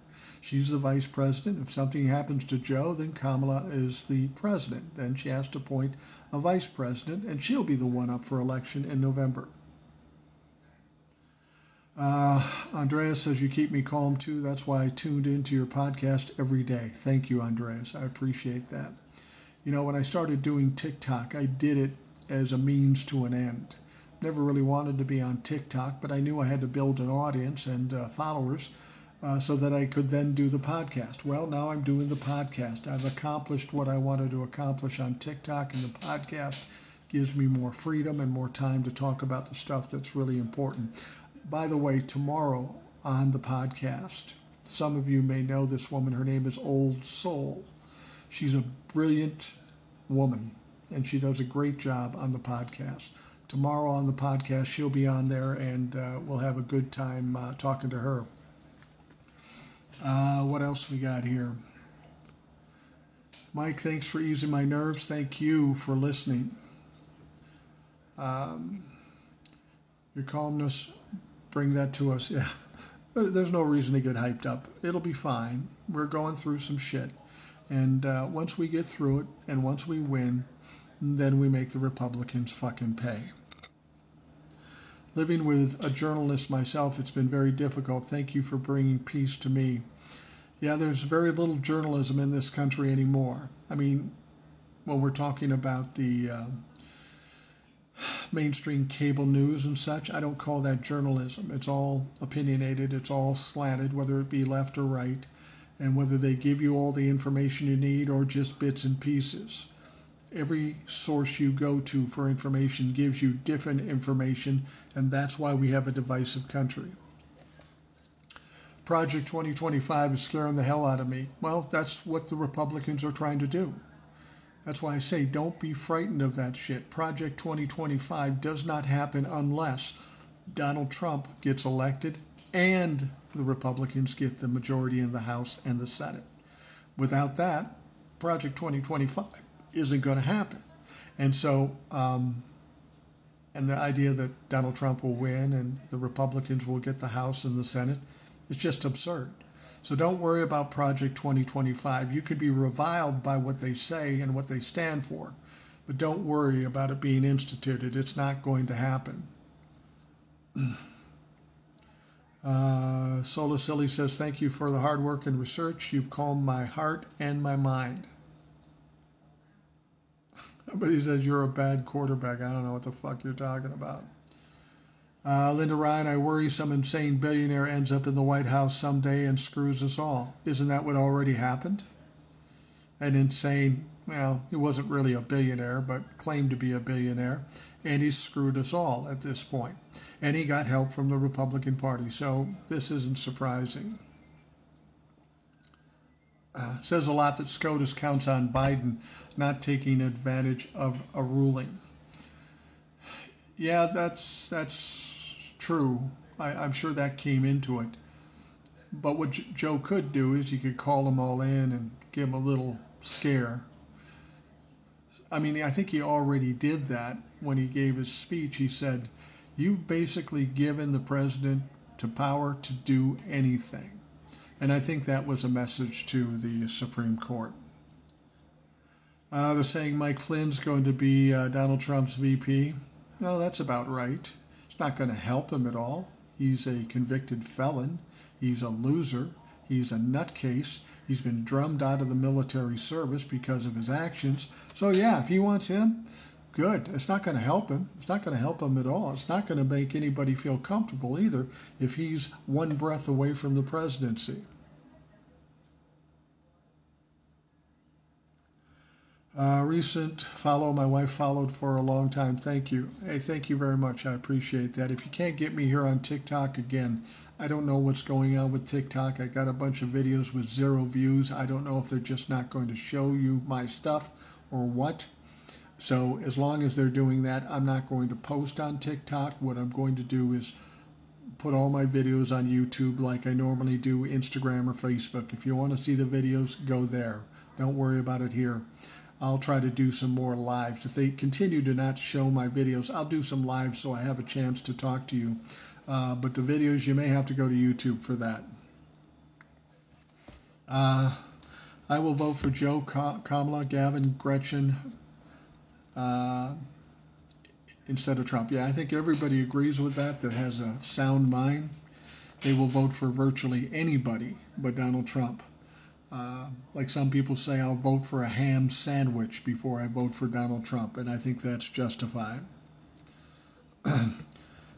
She's the vice president. If something happens to Joe, then Kamala is the president. Then she has to appoint a vice president, and she'll be the one up for election in November. Andreas says, you keep me calm too. That's why I tuned into your podcast every day. Thank you, Andreas. I appreciate that. You know, when I started doing TikTok, I did it as a means to an end. Never really wanted to be on TikTok, but I knew I had to build an audience and followers so that I could then do the podcast. Well, now I'm doing the podcast. I've accomplished what I wanted to accomplish on TikTok, and the podcast gives me more freedom and more time to talk about the stuff that's really important. By the way, tomorrow on the podcast, some of you may know this woman. Her name is Old Soul. She's a brilliant woman, and she does a great job on the podcast. Tomorrow on the podcast, she'll be on there, and we'll have a good time talking to her. What else we got here? Mike, thanks for easing my nerves. Thank you for listening. Your calmness, bring that to us. Yeah, there's no reason to get hyped up. It'll be fine. We're going through some shit. And once we get through it, and once we win, then we make the Republicans fucking pay. Living with a journalist myself, it's been very difficult. Thank you for bringing peace to me. Yeah, there's very little journalism in this country anymore. I mean, when we're talking about the mainstream cable news and such, I don't call that journalism. It's all opinionated. It's all slanted, whether it be left or right, and whether they give you all the information you need or just bits and pieces. Every source you go to for information gives you different information, and that's why we have a divisive country. Project 2025 is scaring the hell out of me. Well, that's what the Republicans are trying to do. That's why I say don't be frightened of that shit. Project 2025 does not happen unless Donald Trump gets elected and the Republicans get the majority in the House and the Senate. Without that, Project 2025 isn't going to happen. And so, and the idea that Donald Trump will win and the Republicans will get the House and the Senate is just absurd. So don't worry about Project 2025. You could be reviled by what they say and what they stand for, but don't worry about it being instituted. It's not going to happen. Sola Silly says, thank you for the hard work and research. You've calmed my heart and my mind. But he says, you're a bad quarterback. I don't know what the fuck you're talking about. Linda Ryan, I worry some insane billionaire ends up in the White House someday and screws us all. Isn't that what already happened? An insane, well, he wasn't really a billionaire, but claimed to be a billionaire, and he screwed us all at this point. And he got help from the Republican Party, so this isn't surprising. Says a lot that SCOTUS counts on Biden not taking advantage of a ruling. Yeah, that's true. I'm sure that came into it. But what Joe could do is he could call them all in and give them a little scare. I mean, I think he already did that when he gave his speech. He said, you've basically given the president the power to do anything. And I think that was a message to the Supreme Court. They're saying Mike Flynn's going to be Donald Trump's VP. No, that's about right. It's not going to help him at all. He's a convicted felon. He's a loser. He's a nutcase. He's been drummed out of the military service because of his actions. So yeah, if he wants him, good. It's not going to help him. It's not going to help him at all. It's not going to make anybody feel comfortable either if he's one breath away from the presidency. Recent follow. My wife followed for a long time. Thank you. Hey, thank you very much. I appreciate that. If you can't get me here on TikTok, again, I don't know what's going on with TikTok. I got a bunch of videos with 0 views. I don't know if they're just not going to show you my stuff or what. So as long as they're doing that, I'm not going to post on TikTok. What I'm going to do is put all my videos on YouTube like I normally do Instagram or Facebook. If you want to see the videos, go there. Don't worry about it here. I'll try to do some more lives. If they continue to not show my videos, I'll do some lives so I have a chance to talk to you. But the videos, you may have to go to YouTube for that. I will vote for Joe, Kamala, Gavin, Gretchen instead of Trump. Yeah, I think everybody agrees with that has a sound mind. They will vote for virtually anybody but Donald Trump. Like some people say, I'll vote for a ham sandwich before I vote for Donald Trump, and I think that's justified.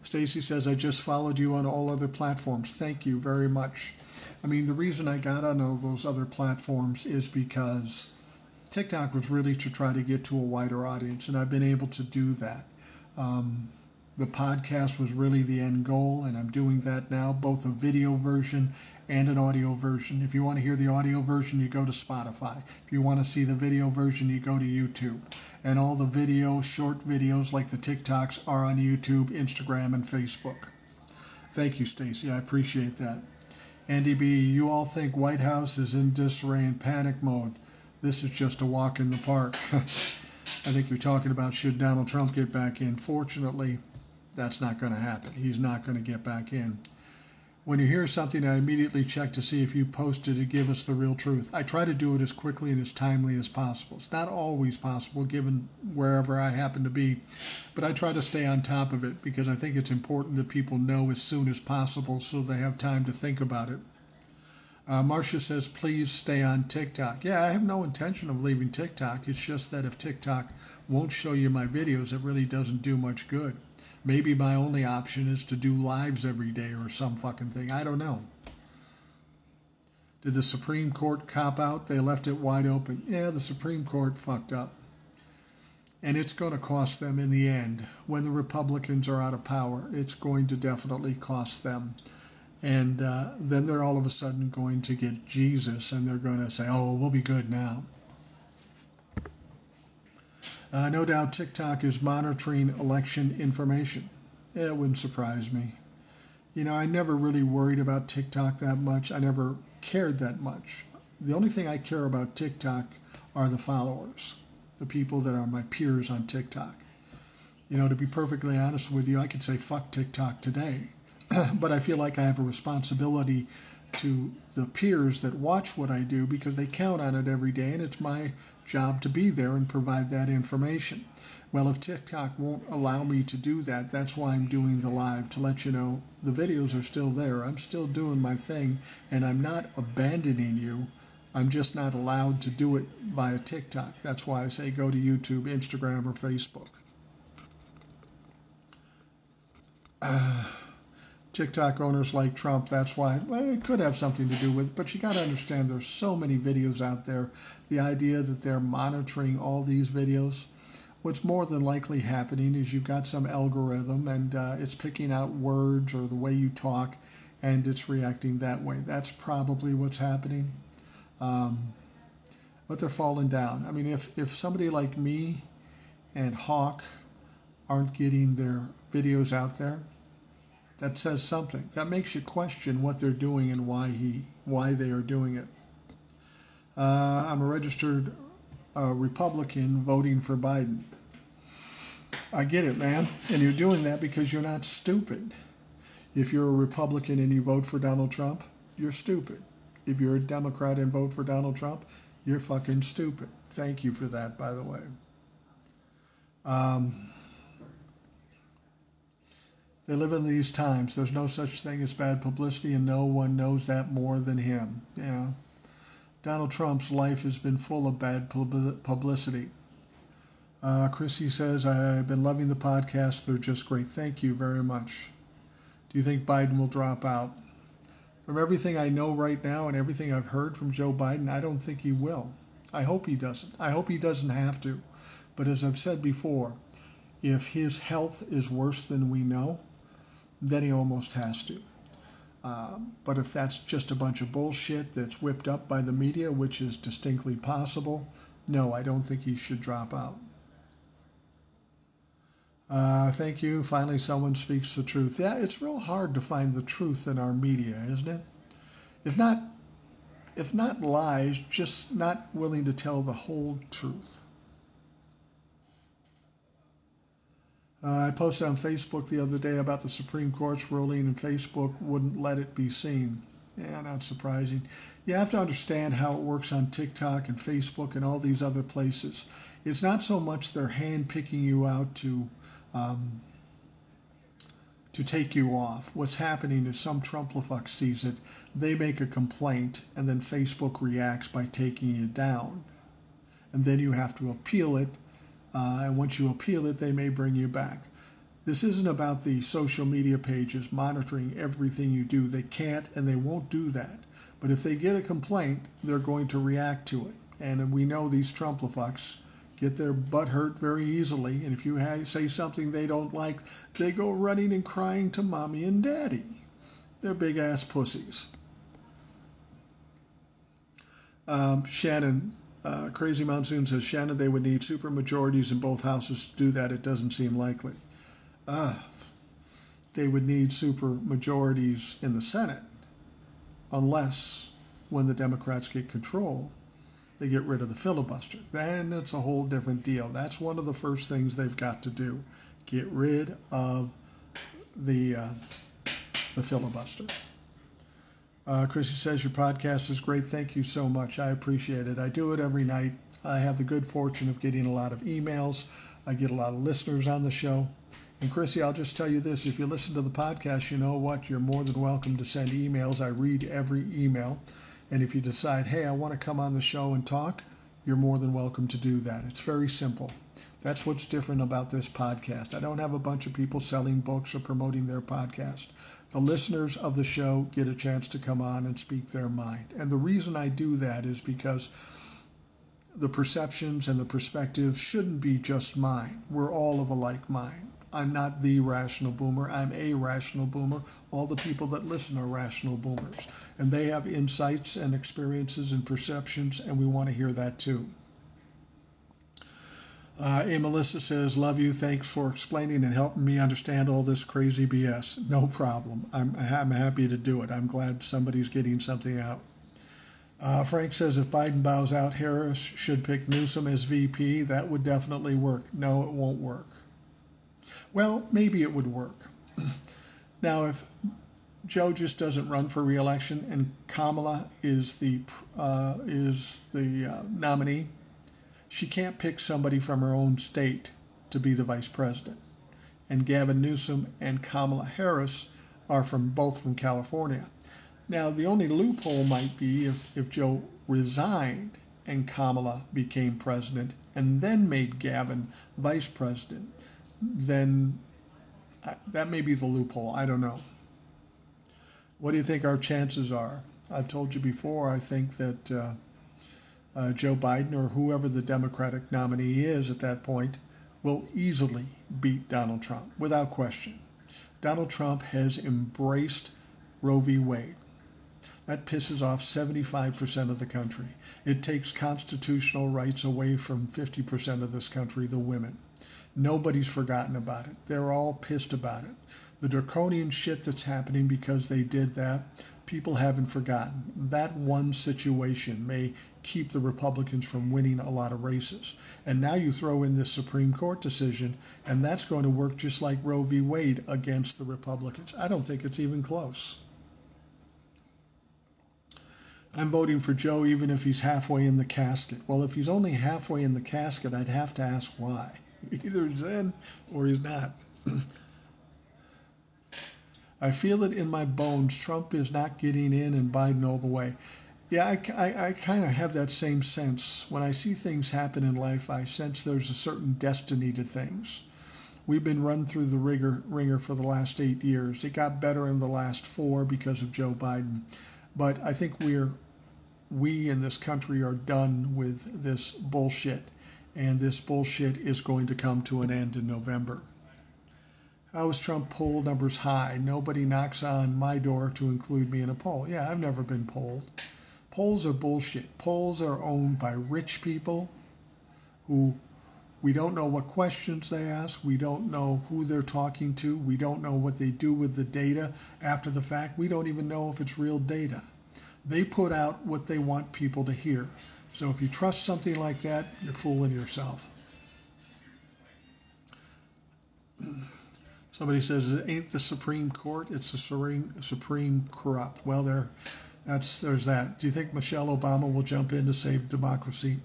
Stacy says, I just followed you on all other platforms. Thank you very much. I mean, the reason I got on all those other platforms is because TikTok was really to try to get to a wider audience, and I've been able to do that. The podcast was really the end goal, and I'm doing that now, both a video version and an audio version. If you want to hear the audio version, you go to Spotify. If you want to see the video version, you go to YouTube. And all the short videos like the TikToks are on YouTube, Instagram, and Facebook. Thank you, Stacy. I appreciate that. Andy B., you all think White House is in disarray and panic mode. This is just a walk in the park. I think you're talking about should Donald Trump get back in. Fortunately, that's not going to happen. He's not going to get back in. When you hear something, I immediately check to see if you posted to give us the real truth. I try to do it as quickly and as timely as possible. It's not always possible given wherever I happen to be, but I try to stay on top of it because I think it's important that people know as soon as possible so they have time to think about it. Marcia says, please stay on TikTok. Yeah, I have no intention of leaving TikTok. It's just that if TikTok won't show you my videos, it really doesn't do much good. Maybe my only option is to do lives every day or some fucking thing. I don't know. Did the Supreme Court cop out? They left it wide open. Yeah, the Supreme Court fucked up. And it's going to cost them in the end. When the Republicans are out of power, it's going to definitely cost them. And then they're all of a sudden going to get Jesus, and they're going to say, oh, we'll be good now. No doubt TikTok is monitoring election information. Yeah, it wouldn't surprise me. You know, I never really worried about TikTok that much. I never cared that much. The only thing I care about TikTok are the followers, the people that are my peers on TikTok. You know, to be perfectly honest with you, I could say fuck TikTok today. But I feel like I have a responsibility to the peers that watch what I do because they count on it every day, and it's my job to be there and provide that information. Well, if TikTok won't allow me to do that, that's why I'm doing the live, to let you know the videos are still there. I'm still doing my thing, and I'm not abandoning you. I'm just not allowed to do it via TikTok. That's why I say go to YouTube, Instagram, or Facebook. TikTok owners like Trump, that's why. Well, it could have something to do with it, but you got to understand there's so many videos out there. The idea that they're monitoring all these videos, what's more than likely happening is you've got some algorithm and it's picking out words or the way you talk and it's reacting that way. That's probably what's happening. But they're falling down. I mean, if somebody like me and Hawk aren't getting their videos out there, that says something. That makes you question what they're doing and why they are doing it. I'm a registered Republican voting for Biden. I get it, man. And you're doing that because you're not stupid. If you're a Republican and you vote for Donald Trump, you're stupid. If you're a Democrat and vote for Donald Trump, you're fucking stupid. Thank you for that, by the way. They live in these times. There's no such thing as bad publicity, and no one knows that more than him. Yeah. Donald Trump's life has been full of bad publicity. Chrissy says, I've been loving the podcast. They're just great. Thank you very much. Do you think Biden will drop out? From everything I know right now and everything I've heard from Joe Biden, I don't think he will. I hope he doesn't. I hope he doesn't have to. But as I've said before, if his health is worse than we know, then he almost has to. But if that's just a bunch of bullshit that's whipped up by the media, which is distinctly possible, no, I don't think he should drop out. Thank you. Finally, someone speaks the truth. Yeah, it's real hard to find the truth in our media, isn't it? If not, if not lies, just not willing to tell the whole truth. I posted on Facebook the other day about the Supreme Court's ruling, and Facebook wouldn't let it be seen. Yeah, not surprising. You have to understand how it works on TikTok and Facebook and all these other places. It's not so much they're hand-picking you out um, to take you off. What's happening is some Trumplafuck sees it, they make a complaint, and then Facebook reacts by taking you down. And then you have to appeal it, and once you appeal it, they may bring you back. This isn't about the social media pages monitoring everything you do. They can't and they won't do that. But if they get a complaint, they're going to react to it. And we know these Trumplafucks get their butt hurt very easily. And if you say something they don't like, they go running and crying to mommy and daddy. They're big-ass pussies. Shannon, Crazy Monsoon says, Shannon, they would need supermajorities in both houses to do that. It doesn't seem likely. They would need supermajorities in the Senate, unless when the Democrats get control, they get rid of the filibuster. Then it's a whole different deal. That's one of the first things they've got to do. Get rid of the filibuster. Chrissy says, your podcast is great. Thank you so much. I appreciate it. I do it every night. I have the good fortune of getting a lot of emails. I get a lot of listeners on the show. And Chrissy, I'll just tell you this. If you listen to the podcast, you know what? You're more than welcome to send emails. I read every email. And if you decide, hey, I want to come on the show and talk, you're more than welcome to do that. It's very simple. That's what's different about this podcast. I don't have a bunch of people selling books or promoting their podcast. The listeners of the show get a chance to come on and speak their mind. And the reason I do that is because the perceptions and the perspectives shouldn't be just mine. We're all of a like mind. I'm not the rational boomer. I'm a rational boomer. All the people that listen are rational boomers. And they have insights and experiences and perceptions, and we want to hear that too. Melissa says, love you. Thanks for explaining and helping me understand all this crazy BS. No problem. I'm happy to do it. I'm glad somebody's getting something out. Frank says, if Biden bows out, Harris should pick Newsom as VP. That would definitely work. No, it won't work. Well, maybe it would work. Now, if Joe just doesn't run for re-election and Kamala is the nominee, she can't pick somebody from her own state to be the vice president. And Gavin Newsom and Kamala Harris are both from California. Now, the only loophole might be if Joe resigned and Kamala became president and then made Gavin vice president. Then that may be the loophole. I don't know. What do you think our chances are? I've told you before, I think that Joe Biden or whoever the Democratic nominee is at that point will easily beat Donald Trump, without question. Donald Trump has embraced Roe v. Wade. That pisses off 75% of the country. It takes constitutional rights away from 50% of this country, the women. Nobody's forgotten about it. They're all pissed about it. The draconian shit that's happening because they did that, people haven't forgotten. That one situation may keep the Republicans from winning a lot of races. And now you throw in this Supreme Court decision, and that's going to work just like Roe v. Wade against the Republicans. I don't think it's even close. I'm voting for Joe even if he's halfway in the casket. Well, if he's only halfway in the casket, I'd have to ask why. Either he's in or he's not. I feel it in my bones. Trump is not getting in and Biden all the way. Yeah, I kind of have that same sense. When I see things happen in life, I sense there's a certain destiny to things. We've been run through the ringer for the last 8 years. It got better in the last 4 because of Joe Biden. But I think we in this country are done with this bullshit. And this bullshit is going to come to an end in November. How is Trump poll numbers high? Nobody knocks on my door to include me in a poll. Yeah, I've never been polled. Polls are bullshit. Polls are owned by rich people who We don't know what questions they ask. We don't know who they're talking to. We don't know what they do with the data after the fact. We don't even know if it's real data. They put out what they want people to hear. So if you trust something like that, you're fooling yourself. Somebody says, it ain't the Supreme Court, it's the Supreme corrupt. Well, there's that. Do you think Michelle Obama will jump in to save democracy?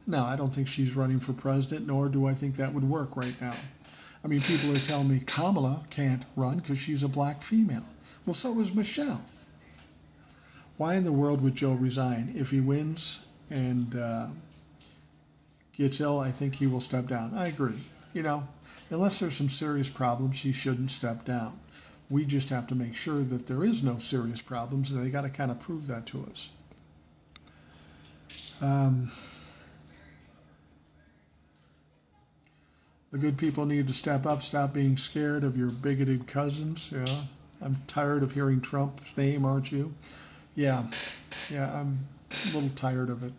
No, I don't think she's running for president, nor do I think that would work right now. I mean, people are telling me Kamala can't run because she's a black female. Well, so is Michelle. Why in the world would Joe resign? If he wins and gets ill, I think he will step down. I agree. You know, unless there's some serious problems, he shouldn't step down. We just have to make sure that there is no serious problems, and they got to kind of prove that to us. The good people need to step up, stop being scared of your bigoted cousins. Yeah, I'm tired of hearing Trump's name, aren't you? Yeah, I'm a little tired of it.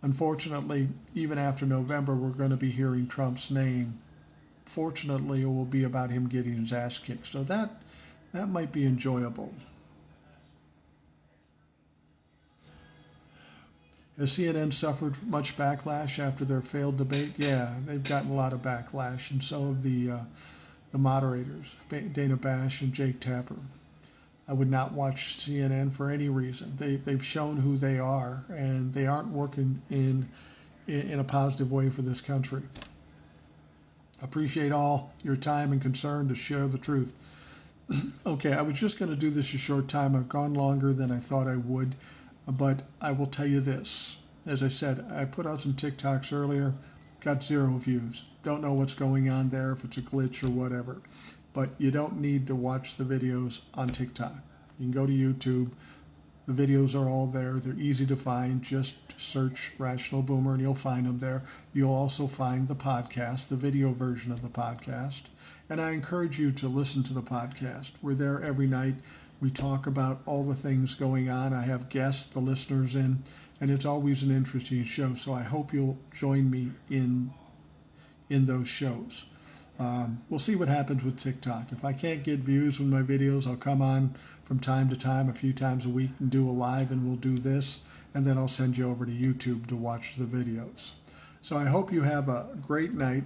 Unfortunately, even after November, we're going to be hearing Trump's name. Fortunately, it will be about him getting his ass kicked. So that might be enjoyable. Has CNN suffered much backlash after their failed debate? Yeah, they've gotten a lot of backlash, and so have the moderators, Dana Bash and Jake Tapper. I would not watch CNN for any reason. They've shown who they are, and they aren't working in a positive way for this country. Appreciate all your time and concern to share the truth. Okay, I was just going to do this a short time. I've gone longer than I thought I would, but I will tell you this. As I said, I put out some TikToks earlier, got 0 views. Don't know what's going on there, if it's a glitch or whatever. But you don't need to watch the videos on TikTok. You can go to YouTube. The videos are all there. They're easy to find. Just search Rational Boomer and you'll find them there. You'll also find the podcast, the video version of the podcast. And I encourage you to listen to the podcast. We're there every night. We talk about all the things going on. I have guests, the listeners in, and it's always an interesting show. So I hope you'll join me in those shows. We'll see what happens with TikTok. If I can't get views with my videos, I'll come on from time to time, a few times a week, and do a live, and we'll do this, and then I'll send you over to YouTube to watch the videos. So I hope you have a great night.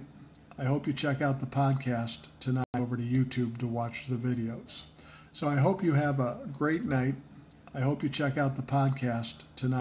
I hope you check out the podcast tonight over to YouTube to watch the videos. So I hope you have a great night. I hope you check out the podcast tonight.